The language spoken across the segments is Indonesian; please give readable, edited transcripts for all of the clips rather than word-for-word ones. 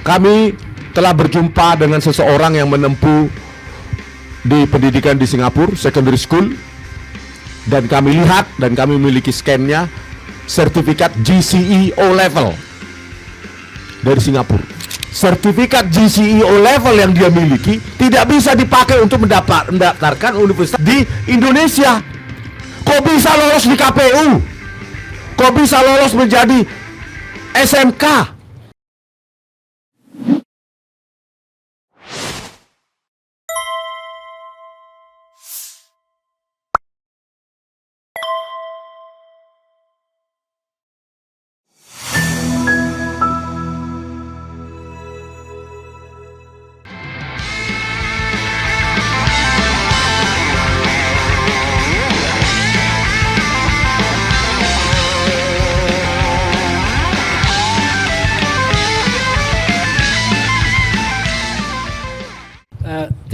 Kami telah berjumpa dengan seseorang yang menempuh di pendidikan di Singapura, secondary school, dan kami lihat dan kami memiliki scan-nya, sertifikat GCE O level dari Singapura. Sertifikat GCE O level yang dia miliki tidak bisa dipakai untuk mendaftarkan universitas di Indonesia. Kok bisa lolos di KPU? Kok bisa lolos menjadi SMK?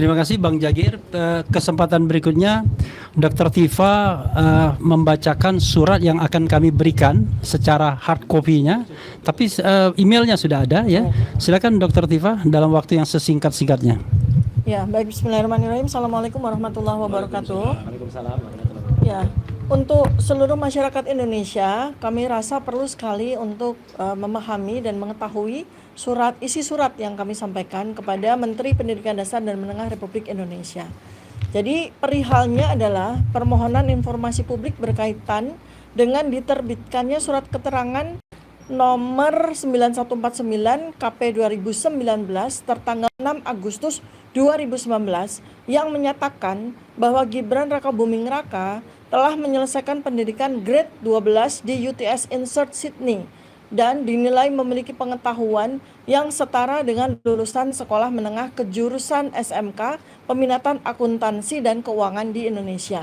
Terima kasih Bang Jagir. Kesempatan berikutnya Dr. Tifa membacakan surat yang akan kami berikan secara hard copy-nya, tapi emailnya sudah ada ya. Silakan Dr. Tifa dalam waktu yang sesingkat-singkatnya. Ya, baik, bismillahirrahmanirrahim. Assalamualaikum warahmatullahi wabarakatuh. Ya, untuk seluruh masyarakat Indonesia, kami rasa perlu sekali untuk memahami dan mengetahui isi surat yang kami sampaikan kepada Menteri Pendidikan Dasar dan Menengah Republik Indonesia. Jadi perihalnya adalah permohonan informasi publik berkaitan dengan diterbitkannya surat keterangan nomor 9149 KP 2019 tertanggal 6 Agustus 2019 yang menyatakan bahwa Gibran Rakabuming Raka telah menyelesaikan pendidikan grade 12 di UTS Insert Sydney dan dinilai memiliki pengetahuan yang setara dengan lulusan sekolah menengah kejurusan SMK peminatan akuntansi dan keuangan di Indonesia.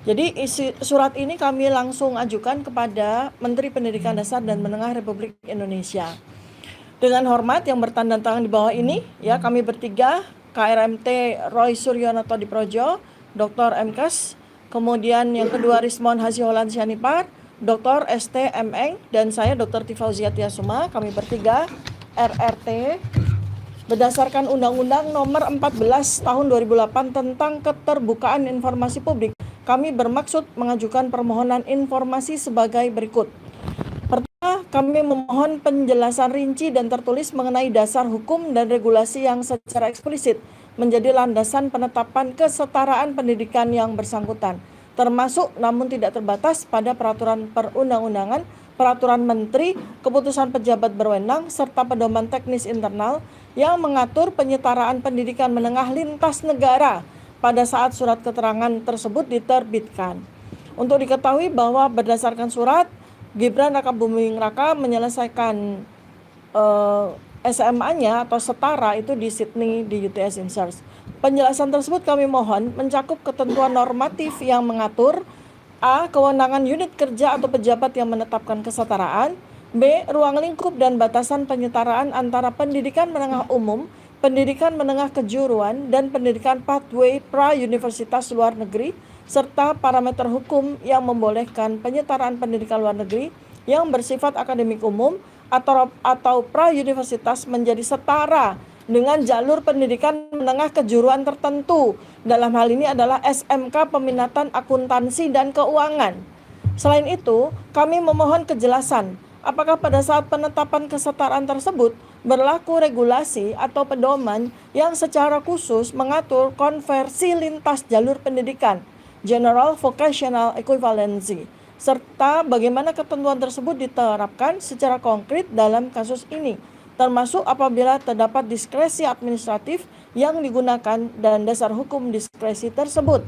Jadi isi surat ini kami langsung ajukan kepada Menteri Pendidikan Dasar dan Menengah Republik Indonesia. Dengan hormat yang bertanda tangan di bawah ini, ya kami bertiga, KRMT Roy Suryonoto Diprojo, Dr. MKes, kemudian yang kedua Rismon Hasyiholan Syanipar, Dr. ST Meng, dan saya Dr. Tifauziah Tiasuma, kami bertiga RRT berdasarkan Undang-Undang Nomor 14 Tahun 2008 tentang Keterbukaan Informasi Publik. Kami bermaksud mengajukan permohonan informasi sebagai berikut. Pertama, kami memohon penjelasan rinci dan tertulis mengenai dasar hukum dan regulasi yang secara eksplisit menjadi landasan penetapan kesetaraan pendidikan yang bersangkutan, termasuk namun tidak terbatas pada peraturan perundang-undangan, peraturan menteri, keputusan pejabat berwenang, serta pedoman teknis internal yang mengatur penyetaraan pendidikan menengah lintas negara pada saat surat keterangan tersebut diterbitkan. Untuk diketahui bahwa berdasarkan surat, Gibran Rakabuming Raka menyelesaikan SMA-nya atau setara itu di Sydney di UTS Insert. Penjelasan tersebut kami mohon mencakup ketentuan normatif yang mengatur A. Kewenangan unit kerja atau pejabat yang menetapkan kesetaraan, B. Ruang lingkup dan batasan penyetaraan antara pendidikan menengah umum, pendidikan menengah kejuruan, dan pendidikan pathway pra-universitas luar negeri, serta parameter hukum yang membolehkan penyetaraan pendidikan luar negeri yang bersifat akademik umum atau pra-universitas menjadi setara dengan jalur pendidikan menengah kejuruan tertentu. Dalam hal ini adalah SMK Peminatan Akuntansi dan Keuangan. Selain itu, kami memohon kejelasan apakah pada saat penetapan kesetaraan tersebut berlaku regulasi atau pedoman yang secara khusus mengatur konversi lintas jalur pendidikan, General Vocational Equivalency, serta bagaimana ketentuan tersebut diterapkan secara konkret dalam kasus ini, termasuk apabila terdapat diskresi administratif yang digunakan dan dasar hukum diskresi tersebut.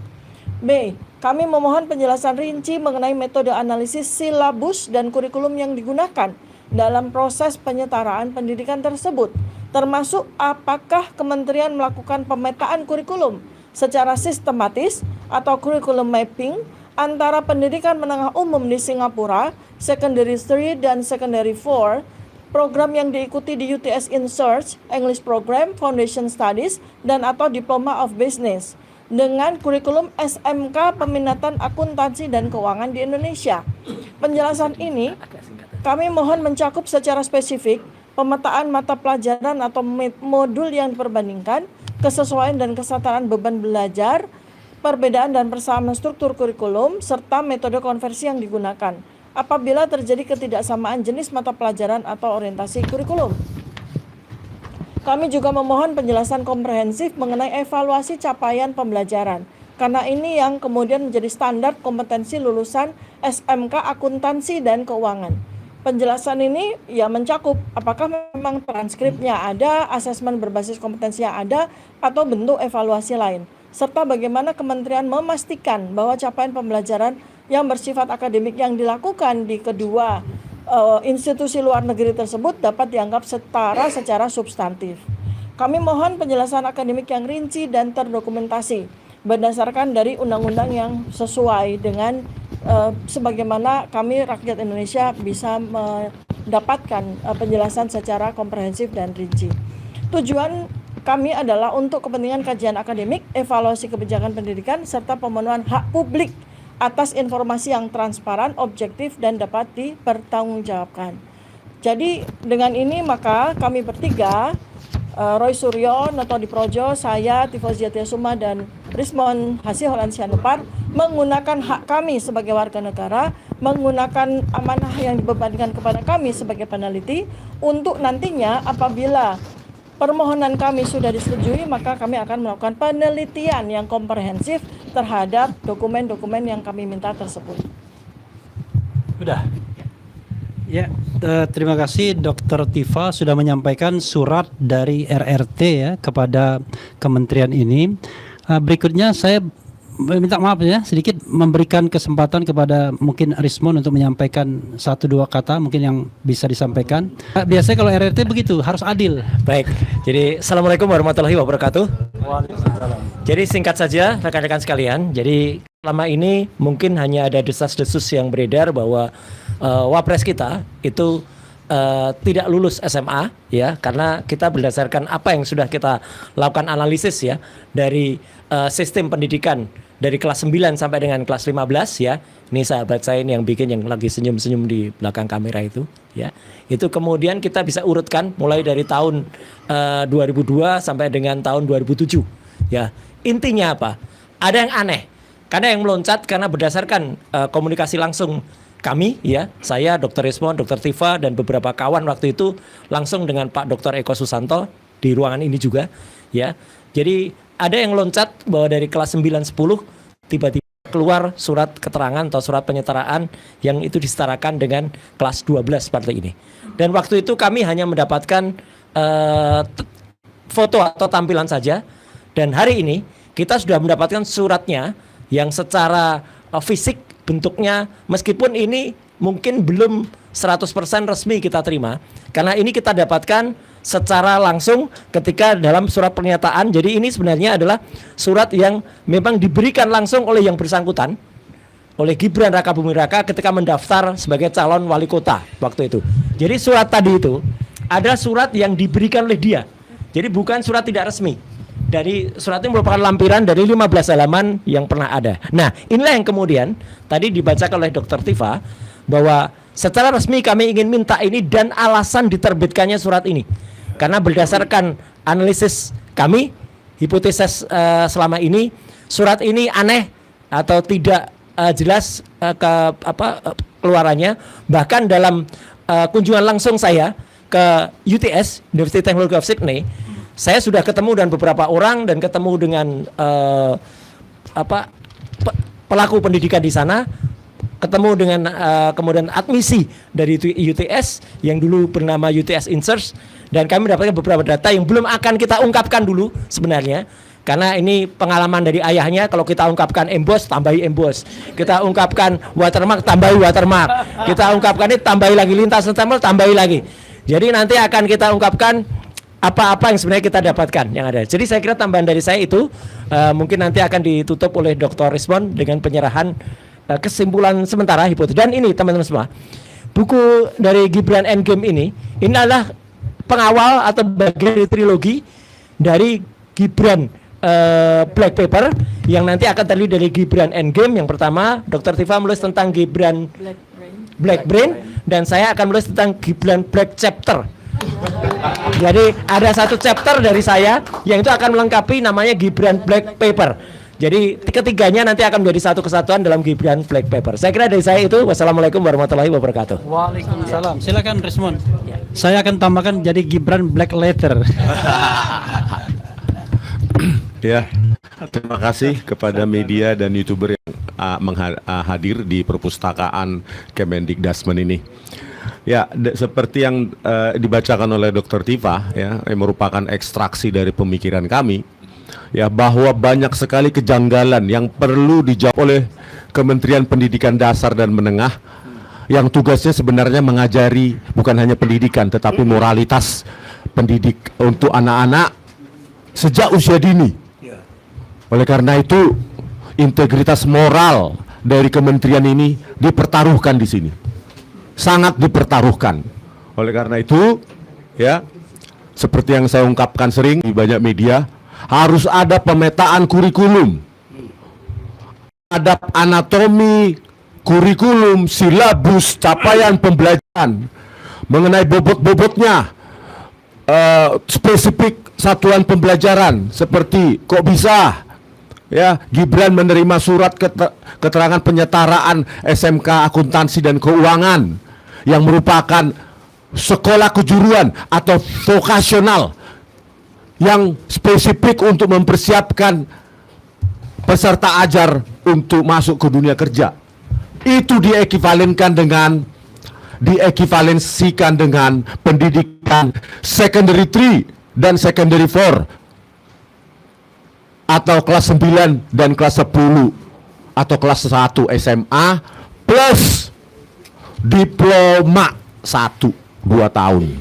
B. Kami memohon penjelasan rinci mengenai metode analisis silabus dan kurikulum yang digunakan dalam proses penyetaraan pendidikan tersebut, termasuk apakah kementerian melakukan pemetaan kurikulum secara sistematis atau kurikulum mapping antara pendidikan menengah umum di Singapura, Secondary 3 dan Secondary 4, program yang diikuti di UTS Insert, English Program, Foundation Studies, dan atau Diploma of Business, dengan kurikulum SMK Peminatan Akuntansi dan Keuangan di Indonesia. Penjelasan ini kami mohon mencakup secara spesifik pemetaan mata pelajaran atau modul yang diperbandingkan, kesesuaian dan kesetaraan beban belajar, perbedaan dan persamaan struktur kurikulum, serta metode konversi yang digunakan apabila terjadi ketidaksamaan jenis mata pelajaran atau orientasi kurikulum. Kami juga memohon penjelasan komprehensif mengenai evaluasi capaian pembelajaran, karena ini yang kemudian menjadi standar kompetensi lulusan SMK Akuntansi dan Keuangan. Penjelasan ini ya mencakup apakah memang transkripnya ada, asesmen berbasis kompetensi yang ada, atau bentuk evaluasi lain, serta bagaimana kementerian memastikan bahwa capaian pembelajaran yang bersifat akademik yang dilakukan di kedua institusi luar negeri tersebut dapat dianggap setara secara substantif. Kami mohon penjelasan akademik yang rinci dan terdokumentasi berdasarkan dari undang-undang yang sesuai dengan sebagaimana kami rakyat Indonesia bisa mendapatkan penjelasan secara komprehensif dan rinci. Tujuan kami adalah untuk kepentingan kajian akademik, evaluasi kebijakan pendidikan, serta pemenuhan hak publik atas informasi yang transparan, objektif, dan dapat dipertanggungjawabkan. Jadi dengan ini maka kami bertiga, Roy Suryo, Noto Diprojo, saya, Tifauziah Tiasuma, dan Rismon Hasiholan Sianupar menggunakan hak kami sebagai warga negara, menggunakan amanah yang dibebankan kepada kami sebagai peneliti untuk nantinya apabila permohonan kami sudah disetujui, maka kami akan melakukan penelitian yang komprehensif terhadap dokumen-dokumen yang kami minta tersebut. Sudah. Ya, terima kasih Dr. Tifa sudah menyampaikan surat dari RRT ya kepada kementerian ini. Berikutnya saya minta maaf ya sedikit memberikan kesempatan kepada mungkin Rismon untuk menyampaikan 1-2 kata mungkin yang bisa disampaikan. Biasanya kalau RRT begitu harus adil. Baik, jadi Assalamualaikum warahmatullahi wabarakatuh. Jadi singkat saja rekan-rekan sekalian, jadi selama ini mungkin hanya ada desas-desus yang beredar bahwa Wapres kita itu tidak lulus SMA ya, karena kita berdasarkan apa yang sudah kita lakukan analisis ya dari sistem pendidikan dari kelas 9 sampai dengan kelas 15 ya. Ini sahabat saya ini yang bikin yang lagi senyum-senyum di belakang kamera itu ya. Itu kemudian kita bisa urutkan mulai dari tahun 2002 sampai dengan tahun 2007 ya. Intinya apa? Ada yang aneh. Karena yang meloncat karena berdasarkan komunikasi langsung kami ya, saya, Dr. Rismon, Dr. Tifa, dan beberapa kawan waktu itu langsung dengan Pak Dr. Eko Susanto di ruangan ini juga ya. Jadi ada yang loncat bahwa dari kelas 9-10 tiba-tiba keluar surat keterangan atau surat penyetaraan yang itu disetarakan dengan kelas 12 seperti ini. Dan waktu itu kami hanya mendapatkan foto atau tampilan saja. Dan hari ini kita sudah mendapatkan suratnya yang secara fisik bentuknya, meskipun ini mungkin belum 100% resmi kita terima, karena ini kita dapatkan secara langsung ketika dalam surat pernyataan. Jadi ini sebenarnya adalah surat yang memang diberikan langsung oleh yang bersangkutan, oleh Gibran Raka Buming Raka ketika mendaftar sebagai calon wali kota waktu itu. Jadi surat tadi itu ada surat yang diberikan oleh dia, jadi bukan surat tidak resmi. Dari surat ini merupakan lampiran dari 15 halaman yang pernah ada. Nah, inilah yang kemudian tadi dibacakan oleh Dr. Tifa bahwa secara resmi kami ingin minta ini dan alasan diterbitkannya surat ini. Karena berdasarkan analisis kami, hipotesis selama ini, surat ini aneh atau tidak jelas keluarannya. Bahkan dalam kunjungan langsung saya ke UTS, University Technology of Sydney, saya sudah ketemu dengan beberapa orang dan ketemu dengan pelaku pendidikan di sana, ketemu dengan kemudian admisi dari UTS yang dulu bernama UTS Insearch, dan kami mendapatkan beberapa data yang belum akan kita ungkapkan dulu sebenarnya. Karena ini pengalaman dari ayahnya, kalau kita ungkapkan emboss, tambahi emboss. Kita ungkapkan watermark, tambahi watermark. Kita ungkapkan ini, tambahi lagi lintas stempel, tambahi lagi. Jadi nanti akan kita ungkapkan apa-apa yang sebenarnya kita dapatkan yang ada. Jadi saya kira tambahan dari saya itu mungkin nanti akan ditutup oleh Dr. Rismon dengan penyerahan kesimpulan sementara hipotesis. Dan ini teman-teman semua, buku dari Gibran Endgame ini adalah pengawal atau bagian dari trilogi dari Gibran Black Paper yang nanti akan terdiri dari Gibran Endgame. Yang pertama Dr. Tifa menulis tentang Gibran Black Brain dan saya akan menulis tentang Gibran Black Chapter Jadi ada satu chapter dari saya yang itu akan melengkapi namanya Gibran Black Paper. Jadi ketiganya nanti akan menjadi satu kesatuan dalam Gibran Black Paper. Saya kira dari saya itu. Wassalamualaikum warahmatullahi wabarakatuh. Waalaikumsalam. Silakan respon. Saya akan tambahkan jadi Gibran Black Letter. Ya, terima kasih kepada media dan YouTuber yang hadir di perpustakaan Kemendikdasmen ini. Ya, seperti yang dibacakan oleh Dr. Tifa, ya, yang merupakan ekstraksi dari pemikiran kami, ya, bahwa banyak sekali kejanggalan yang perlu dijawab oleh Kementerian Pendidikan Dasar dan Menengah, yang tugasnya sebenarnya mengajari bukan hanya pendidikan, tetapi moralitas pendidik untuk anak-anak sejak usia dini. Oleh karena itu, integritas moral dari kementerian ini dipertaruhkan di sini. Sangat dipertaruhkan. Oleh karena itu, ya, seperti yang saya ungkapkan sering di banyak media, harus ada pemetaan kurikulum. Ada anatomi kurikulum, silabus, capaian pembelajaran mengenai bobot-bobotnya, spesifik satuan pembelajaran, seperti kok bisa ya Gibran menerima surat keterangan penyetaraan SMK Akuntansi dan Keuangan yang merupakan sekolah kejuruan atau vokasional yang spesifik untuk mempersiapkan peserta ajar untuk masuk ke dunia kerja. Itu diekivalensikan dengan pendidikan secondary 3 dan secondary 4 atau kelas 9 dan kelas 10 atau kelas 1 SMA plus diploma 1 2 tahun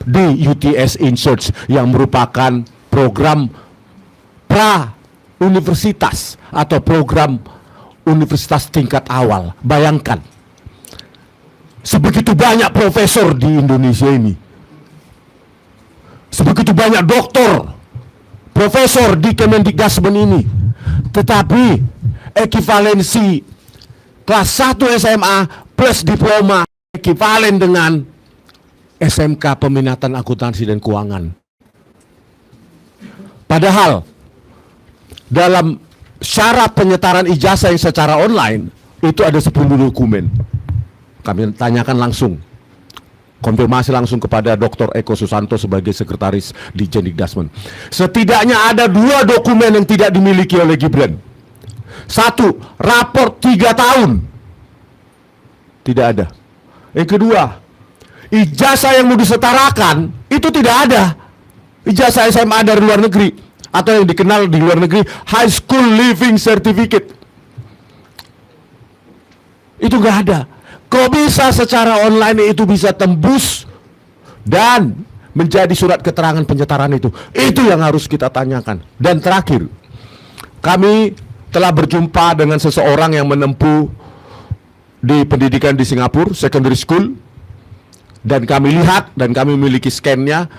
di UTS InSearch yang merupakan program pra universitas atau program universitas tingkat awal. Bayangkan, sebegitu banyak profesor di Indonesia ini, sebegitu banyak doktor, profesor di Kemendikdasmen ini, tetapi ekivalensi kelas 1 SMA plus diploma ekivalen dengan SMK Peminatan Akuntansi dan Keuangan. Padahal dalam syarat penyetaran ijazah yang secara online itu ada 10 dokumen. Kami tanyakan langsung, konfirmasi langsung kepada Dr. Eko Susanto sebagai sekretaris di Jendikdasmen. Setidaknya ada 2 dokumen yang tidak dimiliki oleh Gibran. 1, raport 3 tahun. Tidak ada. Yang kedua, ijazah yang mau disetarakan itu tidak ada. Ijazah SMA dari luar negeri atau yang dikenal di luar negeri High School Living Certificate. Itu nggak ada. Kok bisa secara online itu bisa tembus dan menjadi surat keterangan penyetaraan itu? Itu yang harus kita tanyakan. Dan terakhir, kami telah berjumpa dengan seseorang yang menempuh di pendidikan di Singapura, secondary school, dan kami lihat dan kami memiliki scan-nya,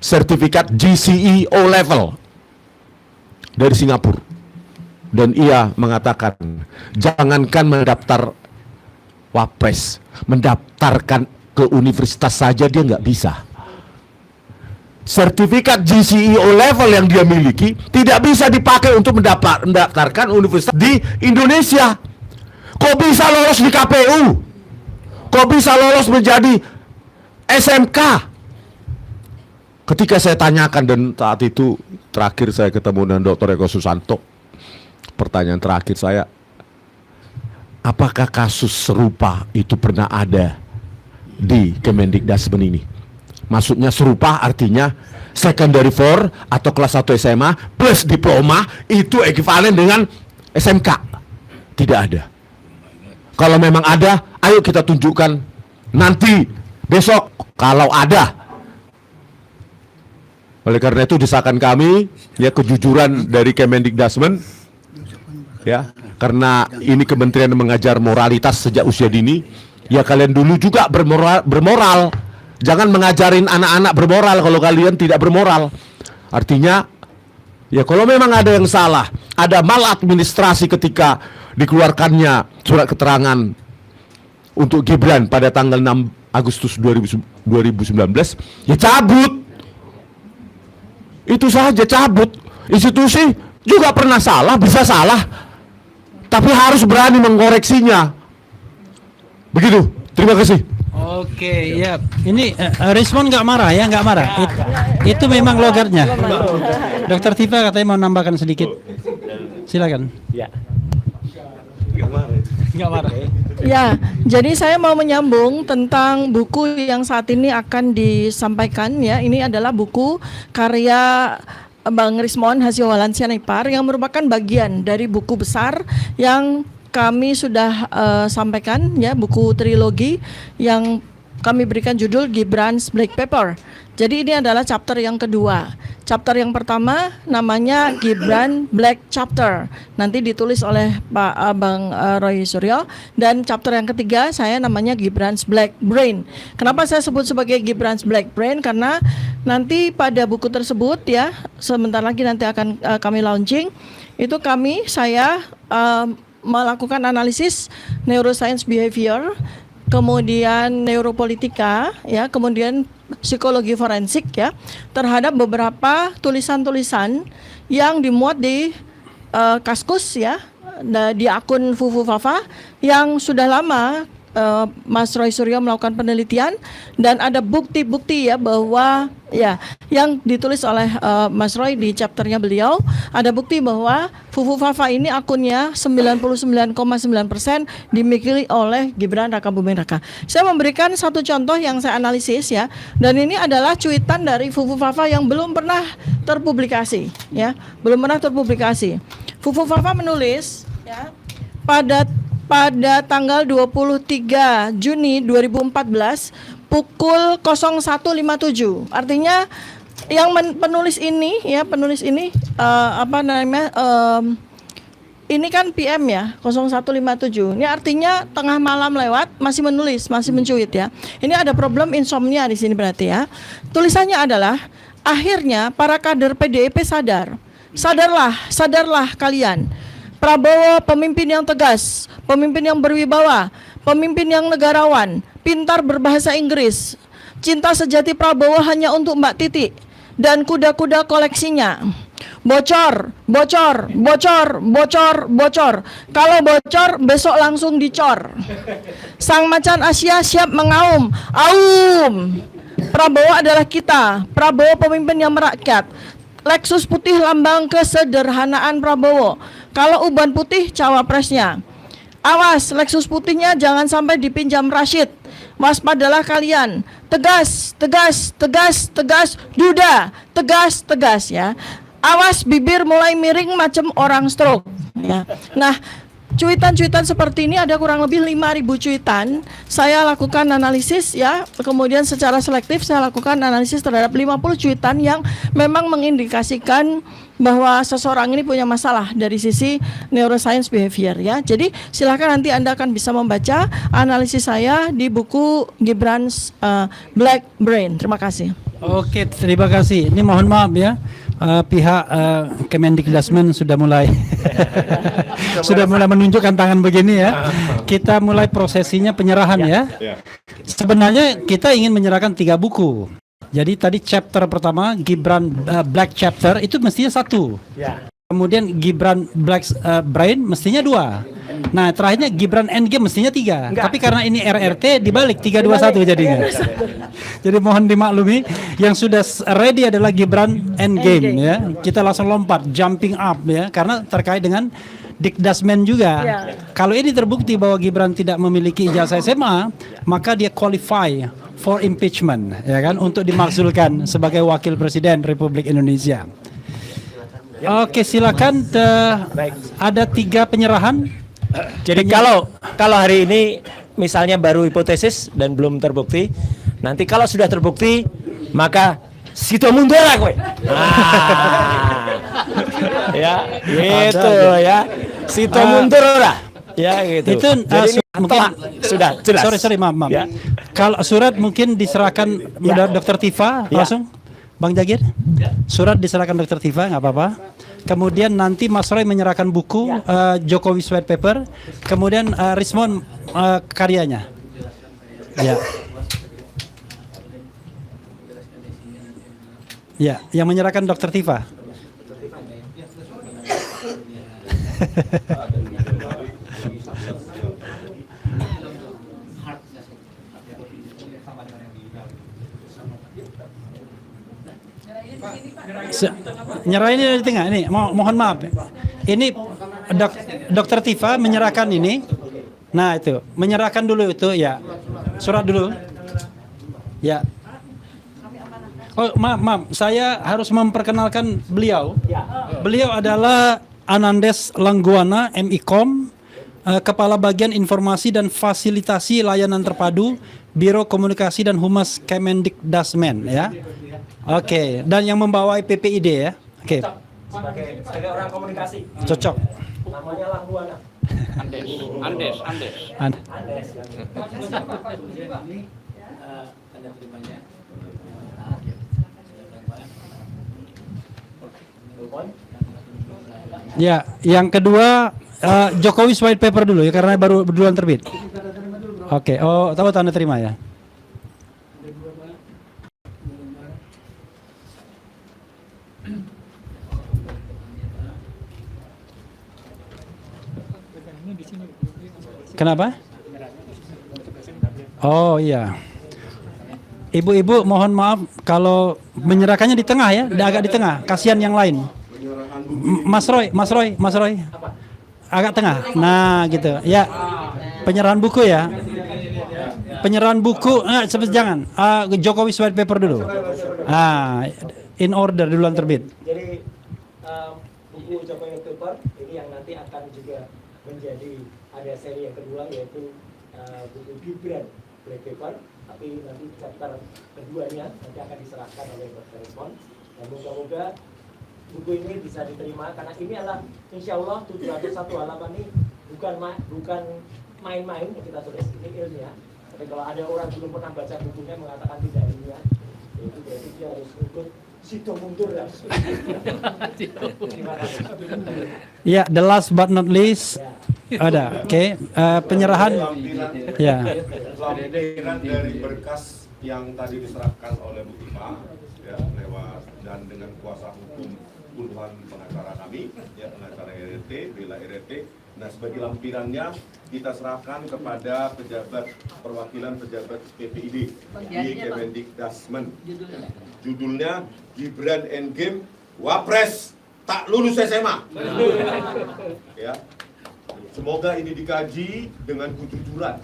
sertifikat GCE O level dari Singapura. Dan ia mengatakan, jangankan mendaftar Wapres, mendaftarkan ke universitas saja dia nggak bisa. Sertifikat GCE O level yang dia miliki tidak bisa dipakai untuk mendaftarkan universitas di Indonesia. Kok bisa lolos di KPU? Kok bisa lolos menjadi SMK? Ketika saya tanyakan, dan saat itu terakhir saya ketemu dengan Dr. Eko Susanto, pertanyaan terakhir saya, apakah kasus serupa itu pernah ada di Kemendikdasmen ini? Maksudnya serupa artinya secondary 4 atau kelas 1 SMA plus diploma itu ekivalen dengan SMK. Tidak ada. Kalau memang ada, ayo kita tunjukkan nanti, besok, kalau ada. Oleh karena itu desakan kami, ya, kejujuran dari Kemendikdasmen, ya, karena ini kementerian yang mengajar moralitas sejak usia dini, ya kalian dulu juga bermoral. Jangan mengajarin anak-anak bermoral kalau kalian tidak bermoral. Artinya, ya kalau memang ada yang salah, ada maladministrasi ketika dikeluarkannya surat keterangan untuk Gibran pada tanggal 6 Agustus 2019, ya cabut. Itu saja, cabut. Institusi juga pernah salah, bisa salah, tapi harus berani mengkoreksinya. Begitu. Terima kasih. Oke, ya. Ini Rismon nggak marah ya, nggak marah. Itu memang logatnya. Dokter Tifa katanya mau nambahkan sedikit. Silakan. Ya. Nggak marah. Ya, jadi saya mau menyambung tentang buku yang saat ini akan disampaikan ya. Ini adalah buku karya Bang Rismon Hasio Walansia Nipar yang merupakan bagian dari buku besar yang kami sudah sampaikan ya, buku trilogi yang kami berikan judul Gibran's Black Paper. Jadi ini adalah chapter yang kedua. Chapter yang pertama namanya Gibran Black Chapter. Nanti ditulis oleh Bang Roy Suryo. Dan chapter yang ketiga saya namanya Gibran's Black Brain. Kenapa saya sebut sebagai Gibran's Black Brain? Karena nanti pada buku tersebut ya, sebentar lagi nanti akan kami launching. Itu saya melakukan analisis neuroscience behavior, kemudian neuropolitika ya, kemudian psikologi forensik ya, terhadap beberapa tulisan-tulisan yang dimuat di Kaskus ya, di akun Fufu Fafa yang sudah lama Mas Roy Suryo melakukan penelitian, dan ada bukti-bukti ya bahwa ya yang ditulis oleh Mas Roy di chapternya beliau, ada bukti bahwa Fufu Fafa ini akunnya 99,9% dimiliki oleh Gibran Raka Buming Raka. Saya memberikan satu contoh yang saya analisis ya, dan ini adalah cuitan dari Fufu Fafa yang belum pernah terpublikasi ya, belum pernah terpublikasi. Fufu Fafa menulis ya pada tanggal 23 Juni 2014 pukul 01.57. Artinya yang penulis ini ini kan PM ya, 01.57. Ini artinya tengah malam lewat masih menulis, masih mencuit ya. Ini ada problem insomnia di sini berarti ya. Tulisannya adalah, akhirnya para kader PDIP sadar. Sadarlah kalian. Prabowo pemimpin yang tegas, pemimpin yang berwibawa, pemimpin yang negarawan, pintar berbahasa Inggris. Cinta sejati Prabowo hanya untuk Mbak Titi dan kuda-kuda koleksinya. Bocor. Kalau bocor, besok langsung dicor. Sang macan Asia siap mengaum. Aum. Prabowo adalah kita. Prabowo pemimpin yang merakyat. Lexus putih lambang kesederhanaan Prabowo. Kalau uban putih cawapresnya. Awas, Lexus putihnya jangan sampai dipinjam Rashid. Waspadalah kalian. Tegas. Duda. Tegas ya. Awas, bibir mulai miring macam orang stroke ya. Nah, cuitan-cuitan seperti ini ada kurang lebih 5.000 cuitan. Saya lakukan analisis ya, kemudian secara selektif saya lakukan analisis terhadap 50 cuitan yang memang mengindikasikan bahwa seseorang ini punya masalah dari sisi neuroscience behavior ya. Jadi silakan nanti Anda akan bisa membaca analisis saya di buku Gibran's Black Brain. Terima kasih. Oke, terima kasih. Ini mohon maaf ya, pihak Kemendikbudrismen sudah mulai menunjukkan tangan begini ya. Kita mulai prosesinya penyerahan ya. Sebenarnya kita ingin menyerahkan 3 buku. Jadi tadi chapter pertama Gibran Black Chapter itu mestinya 1. Kemudian Gibran Black Brain mestinya 2. Nah terakhirnya Gibran Endgame mestinya 3. Tapi karena ini RRT dibalik 321 jadinya. Jadi mohon dimaklumi, yang sudah ready adalah Gibran Endgame ya. Kita langsung lompat, jumping up ya, karena terkait dengan Dikdasmen juga. Kalau ini terbukti bahwa Gibran tidak memiliki ijazah SMA, maka dia qualify for impeachment ya kan, untuk dimakzulkan sebagai wakil presiden Republik Indonesia. Oke, silakan. Ada 3 penyerahan. Jadi kalau hari ini misalnya baru hipotesis dan belum terbukti, nanti kalau sudah terbukti maka situ mundur lah kowe. Ya, gitu ya. Situ mundur lah. Ya gitu. Itu mungkin sudah jelas. Sorry maaf. Ya. Kalau surat mungkin diserahkan Dr. Tifa langsung. Bang Jagir, surat diserahkan Dr. Tifa, nggak apa-apa. Kemudian nanti Mas Roy menyerahkan buku Jokowi's White Paper. Kemudian Rismon karyanya. Ya. Ya, yang menyerahkan Dr. Tifa. Nyerahin ini di tengah ini. Mohon maaf. Ini Dr. Tifa menyerahkan ini. Nah, itu. Menyerahkan dulu itu ya. Surat dulu. Ya. Oh, maaf. Saya harus memperkenalkan beliau. Beliau adalah Anandes Langguana, MIKOM, Kepala Bagian Informasi dan Fasilitasi Layanan Terpadu, Biro Komunikasi dan Humas Kemendikdasmen, ya. Oke, dan yang membawa PPID ya. Oke. Sebagai orang komunikasi. Cocok. Namanya Langguana. Andes. Andes. Ya, yang kedua Jokowi white paper dulu ya karena baru duluan terbit. Oke, oh tahu tanda terima ya. Kenapa? Oh iya. Ibu-ibu mohon maaf kalau menyerahkannya di tengah ya, agak di tengah, kasihan yang lain. Mas Roy, agak tengah. Nah, gitu. Ya, penyerahan buku ya. Penyerahan buku, jangan. Jokowi white paper dulu. In order duluan terbit. Jadi buku Jokowi Paper ini yang nanti akan juga menjadi ada seri yang kedua yaitu buku Gibran Black Paper, tapi nanti chapter keduanya nanti akan diserahkan oleh Dr. Resmond dan moga-moga buku ini bisa diterima karena ini adalah insya Allah 701 halaman ini bukan main-main yang kita tulis, ini ilmiah. Tapi kalau ada orang belum pernah baca bukunya mengatakan tidak ilmiah, itu berarti dia harus ikut sido mundur ya. Ya, the last but not least ada, oke, penyerahan. Ya. Lampiran dari berkas yang tadi diserahkan oleh Bu Tima, ya, lewat dan dengan kuasa hukum puluhan pengacara kami, ya, pengacara RRT, bela RRT. Nah, sebagai lampirannya kita serahkan kepada pejabat perwakilan pejabat PPID di Kemendikdasmen. Judulnya Gibran Endgame Wapres tak lulus SMA. Ya. Semoga ini dikaji dengan kejujuran.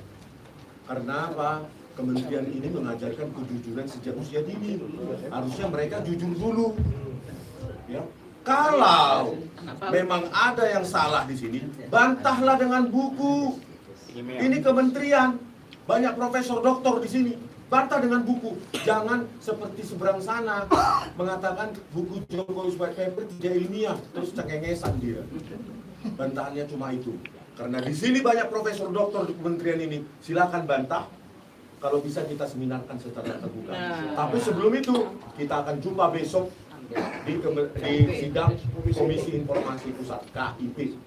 Karena apa? Kementerian ini mengajarkan kejujuran sejak usia dini. Harusnya mereka jujur dulu. Ya. Kalau memang ada yang salah di sini, bantahlah dengan buku. Ini kementerian, banyak profesor doktor di sini. Bantah dengan buku. Jangan seperti seberang sana mengatakan buku Jokowi white paper tidak ilmiah, terus cengengesan dia. Bantahannya cuma itu. Karena di sini banyak profesor doktor di kementerian ini. Silakan bantah. Kalau bisa kita seminarkan secara terbuka. Tapi sebelum itu kita akan jumpa besok di sidang Komisi Informasi Pusat KIP.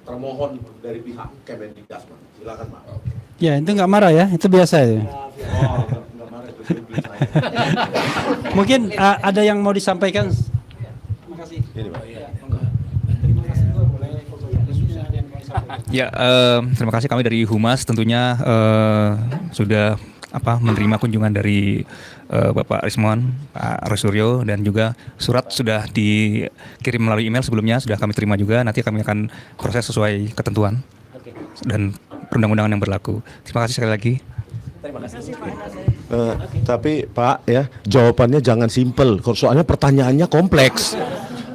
Termohon dari pihak Kemendikdasmen. Silakan Pak. Ya, itu nggak marah ya, itu biasa ya. Nggak marah itu disiplin saya. Mungkin ada yang mau disampaikan. Terima kasih. Ini Pak. Ya, terima kasih kami dari Humas tentunya sudah menerima kunjungan dari Bapak Resmond, Pak Rosuryo, dan juga surat sudah dikirim melalui email sebelumnya, sudah kami terima juga. Nanti kami akan proses sesuai ketentuan dan perundang-undangan yang berlaku. Terima kasih sekali lagi. Terima kasih. Tapi Pak ya, jawabannya jangan simpel. Soalnya pertanyaannya kompleks.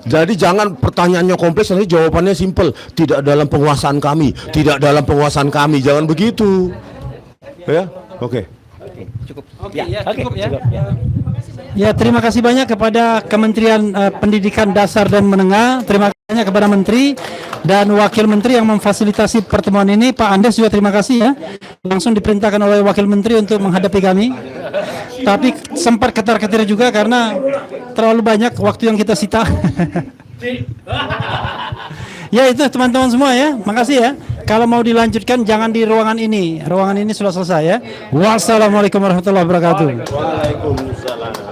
Jadi jangan pertanyaannya kompleks, nanti jawabannya simpel. Tidak dalam penguasaan kami, tidak dalam penguasaan kami. Jangan begitu. Ya, oke. Cukup. Cukup ya. Ya, terima kasih banyak kepada Kementerian Pendidikan Dasar dan Menengah. Terima kasih banyak kepada Menteri dan Wakil Menteri yang memfasilitasi pertemuan ini. Pak Andes juga terima kasih ya. Langsung diperintahkan oleh Wakil Menteri untuk menghadapi kami. Tapi sempat ketar-ketir juga karena terlalu banyak waktu yang kita sita. Ya itu teman-teman semua ya. Makasih ya. Kalau mau dilanjutkan jangan di ruangan ini. Ruangan ini sudah selesai ya. Wassalamualaikum warahmatullahi wabarakatuh. Waalaikumsalam.